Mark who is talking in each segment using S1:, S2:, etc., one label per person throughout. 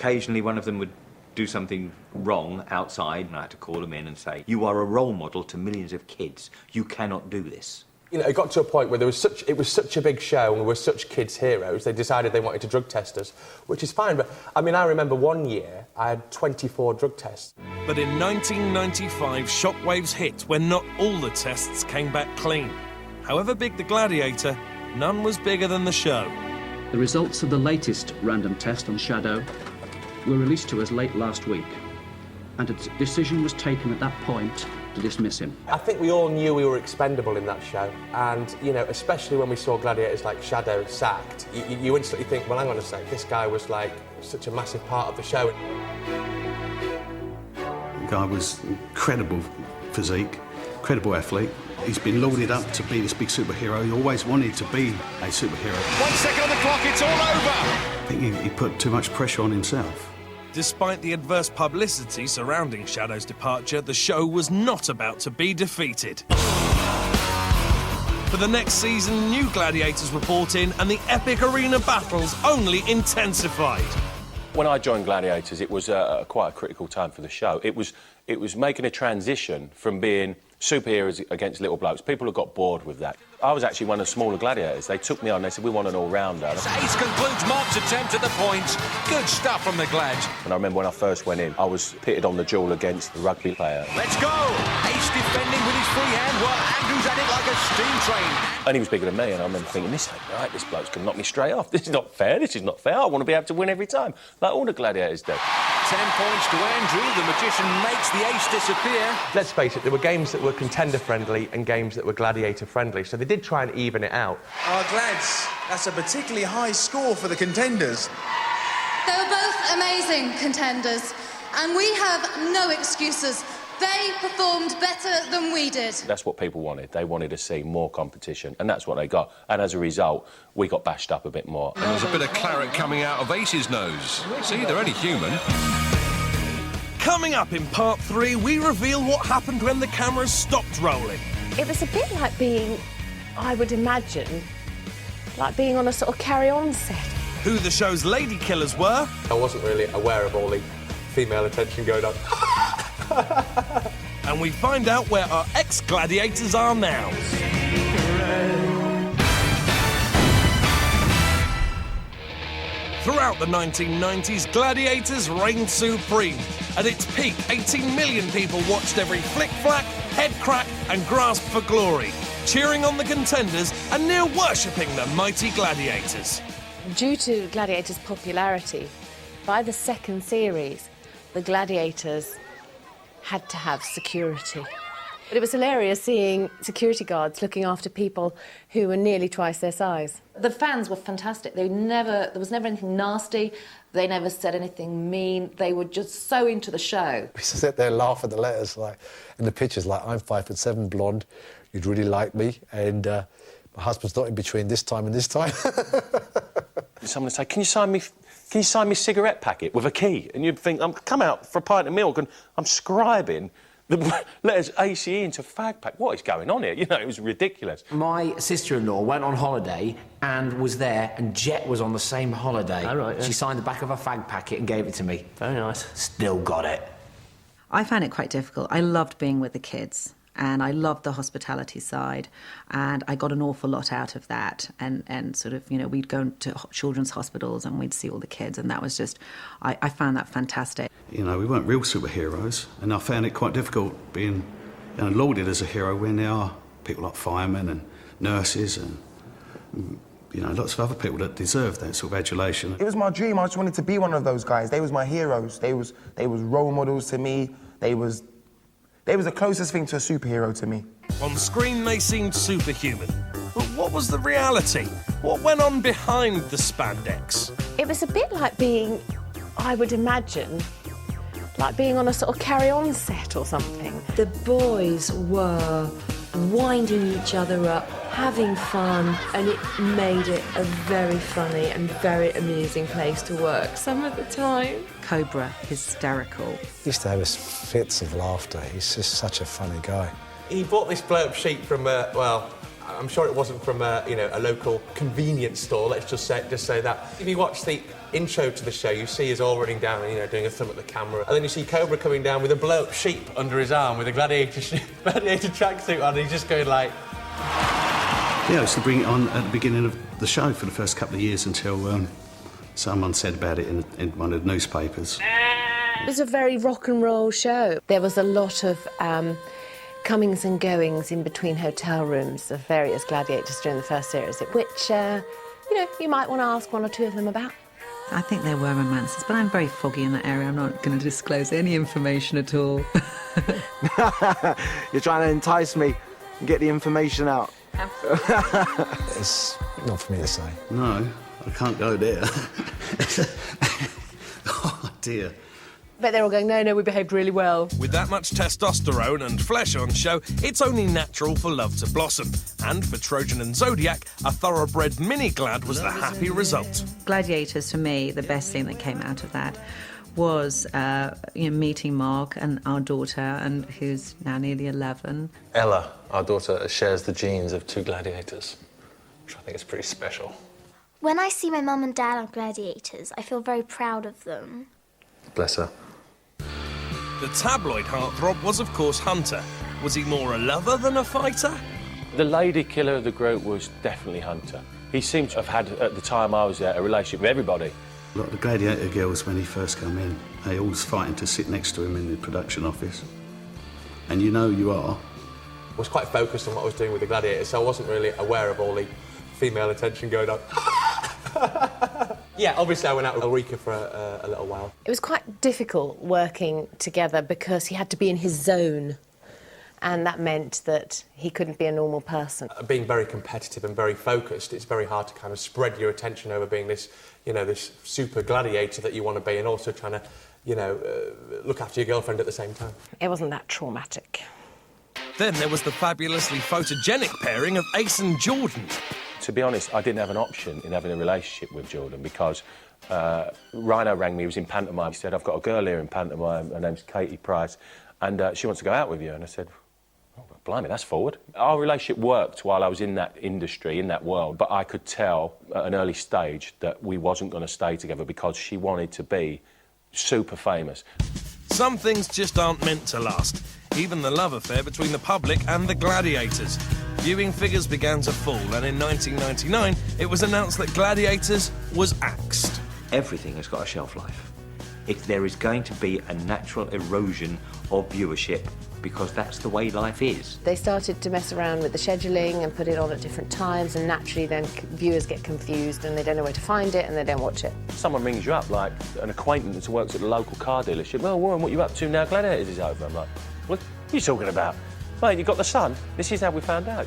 S1: occasionally one of them would do something wrong outside, and I had to call them in and say, you are a role model to millions of kids. You cannot do this.
S2: You know, it got to a point where it was such a big show and we were such kids' heroes, they decided they wanted to drug test us, which is fine, but, I mean, I remember one year I had 24 drug tests.
S3: But in 1995, shockwaves hit when not all the tests came back clean. However big the Gladiator, none was bigger than the show.
S4: The results of the latest random test on Shadow were released to us late last week, and a decision was taken at that point to dismiss him.
S2: I think we all knew we were expendable in that show, and, you know, especially when we saw gladiators like Shadow sacked, you instantly think, well, hang on a sec, this guy was, like, such a massive part of the show.
S5: The guy was incredible physique, incredible athlete. He's been lauded up to be this big superhero. He always wanted to be a superhero.
S6: 1 second on the clock, it's all over!
S5: I think he put too much pressure on himself.
S3: Despite the adverse publicity surrounding Shadow's departure, the show was not about to be defeated. For the next season, new gladiators were brought in and the epic arena battles only intensified.
S7: When I joined Gladiators, it was quite a critical time for the show. It was making a transition from being superheroes against little blokes. People have got bored with that. I was actually one of the smaller gladiators. They took me on, they said, we want an all-rounder.
S6: Ace concludes Mark's attempt at the points. Good stuff from the Glads.
S7: And I remember when I first went in, I was pitted on the duel against the rugby player.
S6: Let's go! Ace defending with his free hand while Andrew's at it like a steam train.
S7: And he was bigger than me, and I remember thinking, this ain't right, this bloke's going to knock me straight off. This is not fair, this is not fair. I want to be able to win every time, like all the gladiators do.
S6: 10 points to Andrew. The magician makes the ace disappear.
S2: Let's face it, there were games that were contender-friendly and games that were gladiator-friendly, so they did try and even it out.
S8: Our Glads, that's a particularly high score for the contenders.
S9: They were both amazing contenders, and we have no excuses. They performed better than we did.
S7: That's what people wanted. They wanted to see more competition, and that's what they got. And as a result, we got bashed up a bit more.
S6: And there's a bit of claret coming out of Ace's nose. See, they're only human.
S3: Coming up in part 3, we reveal what happened when the cameras stopped rolling.
S10: It was a bit like being, I would imagine, like being on a sort of carry-on set.
S3: Who the show's lady killers were.
S2: I wasn't really aware of all the female attention going on.
S3: And we find out where our ex-gladiators are now. Throughout the 1990s, Gladiators reigned supreme. At its peak, 18 million people watched every flick-flack, head crack and grasp for glory, cheering on the contenders and near worshipping the mighty Gladiators.
S10: Due to Gladiators' popularity, by the second series, the Gladiators had to have security. But it was hilarious seeing security guards looking after people who were nearly twice their size.
S11: The fans were fantastic. There was never anything nasty. They never said anything mean. They were just so into the show.
S12: We sit there and laugh at the letters, like, in the pictures, like, I'm 5'7", blonde, you'd really like me, and my husband's not in between this time and this time.
S7: Someone would say, can you sign me a cigarette packet with a key? And you'd think, I'm come out for a pint of milk and I'm scribing the letters ACE into fag pack. What is going on here? You know, it was ridiculous.
S13: My sister-in-law went on holiday and was there, and Jet was on the same holiday.
S14: Oh, right, yeah.
S13: She signed the back of a fag packet and gave it to me.
S14: Very nice.
S13: Still got it.
S15: I found it quite difficult. I loved being with the kids, and I loved the hospitality side, and I got an awful lot out of that. And sort of, you know, we'd go to children's hospitals and we'd see all the kids, and that was just, I found that fantastic.
S5: You know, we weren't real superheroes, and I found it quite difficult being lauded as a hero when there are people like firemen and nurses and, you know, lots of other people that deserve that sort of adulation.
S16: It was my dream. I just wanted to be one of those guys. They was my heroes. They was role models to me. They was the closest thing to a superhero to me.
S3: On screen, they seemed superhuman. But what was the reality? What went on behind the spandex?
S10: It was a bit like being, I would imagine, like being on a sort of carry-on set or something.
S17: The boys were winding each other up, having fun, and it made it a very funny and very amusing place to work some of the time.
S15: Cobra, hysterical.
S12: He used to have his fits of laughter. He's just such a funny guy.
S2: He bought this blow-up sheet from, well, I'm sure it wasn't from a local convenience store. Let's just say that. If you watch the intro to the show, you see us all running down and doing a thumb at the camera, and then you see Cobra coming down with a blow-up sheep under his arm with a gladiator tracksuit on, and he's just going like.
S5: Yeah, I used to bring it on at the beginning of the show for the first couple of years until someone said about it in one of the newspapers.
S10: It was a very rock and roll show. There was a lot of comings and goings in between hotel rooms of various gladiators during the first series, which, you might want to ask one or two of them about.
S15: I think there were romances, but I'm very foggy in that area. I'm not going to disclose any information at all.
S14: You're trying to entice me and get the information out.
S12: It's not for me to say.
S5: No, I can't go there. Oh, dear.
S10: But they're all going, no, we behaved really well.
S3: With that much testosterone and flesh on show, it's only natural for love to blossom. And for Trojan and Zodiac, a thoroughbred mini-glad was the happy result.
S15: Gladiators, for me, the best thing that came out of that was meeting Mark and our daughter, and who's now nearly 11.
S18: Ella, our daughter, shares the genes of two gladiators, which I think is pretty special.
S19: When I see my mum and dad on Gladiators, I feel very proud of them.
S18: Bless her.
S3: The tabloid heartthrob was, of course, Hunter. Was he more a lover than a fighter?
S7: The lady killer of the group was definitely Hunter. He seemed to have had, at the time I was there, a relationship with everybody.
S5: A lot of the Gladiator girls, when he first came in, they all was fighting to sit next to him in the production office. And you are.
S2: I was quite focused on what I was doing with the Gladiators, so I wasn't really aware of all the female attention going on. Yeah, obviously I went out with Ulrika for a little while.
S10: It was quite difficult working together because he had to be in his zone, and that meant that he couldn't be a normal person.
S2: Being very competitive and very focused, it's very hard to kind of spread your attention over being this, this super gladiator that you want to be, and also trying to, look after your girlfriend at the same time.
S10: It wasn't that traumatic.
S3: Then there was the fabulously photogenic pairing of Ace and Jordan.
S7: To be honest, I didn't have an option in having a relationship with Jordan because Rhino rang me, he was in pantomime. He said, I've got a girl here in pantomime, her name's Katie Price, and she wants to go out with you. And I said, oh, blimey, that's forward. Our relationship worked while I was in that industry, in that world, but I could tell at an early stage that we wasn't going to stay together because she wanted to be super famous.
S3: Some things just aren't meant to last. Even the love affair between the public and the gladiators. Viewing figures began to fall, and in 1999, it was announced that Gladiators was axed.
S1: Everything has got a shelf life. If there is going to be a natural erosion of viewership, because that's the way life is.
S10: They started to mess around with the scheduling and put it on at different times, and naturally then viewers get confused and they don't know where to find it and they don't watch it.
S7: Someone rings you up, like an acquaintance who works at the local car dealership. Well, Warren, what are you up to now? Gladiators is over. I'm like, what are you talking about? Mate, you got the Sun? This is how we found out,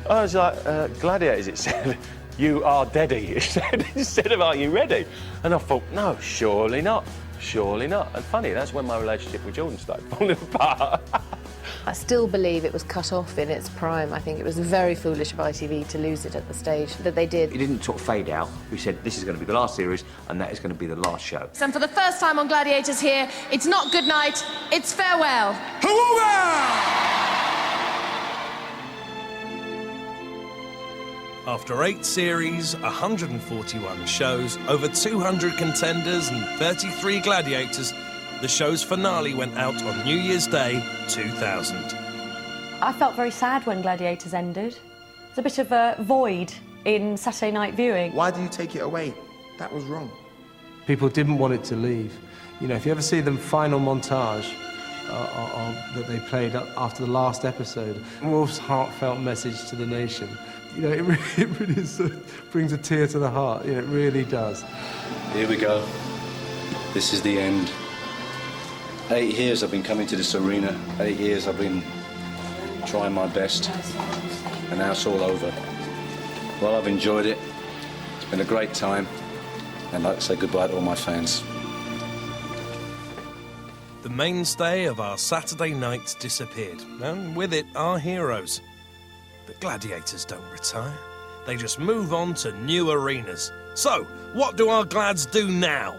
S7: I was like, Gladiators, it said, you are deady, it said, instead of are you ready? And I thought, no, surely not. Surely not. And funny, that's when my relationship with Jordan started falling apart.
S10: I still believe it was cut off in its prime. I think it was very foolish of ITV to lose it at the stage that they did.
S1: It didn't sort of fade out. We said this is going to be the last series and that is going to be the last show.
S10: And for the first time on Gladiators here, it's not good night, it's farewell.
S3: After 8 series, 141 shows, over 200 contenders and 33 gladiators, the show's finale went out on New Year's Day 2000.
S20: I felt very sad when Gladiators ended. It's a bit of a void in Saturday night viewing.
S16: Why do you take it away? That was wrong.
S2: People didn't want it to leave. If you ever see the final montage that they played after the last episode, Wolf's heartfelt message to the nation, it really brings a tear to the heart. It really does.
S21: Here we go. This is the end. 8 years I've been coming to this arena. 8 years I've been trying my best. And now it's all over. Well, I've enjoyed it. It's been a great time. And I'd like to say goodbye to all my fans.
S3: The mainstay of our Saturday nights disappeared, and with it, our heroes. But gladiators don't retire. They just move on to new arenas. So, what do our glads do now?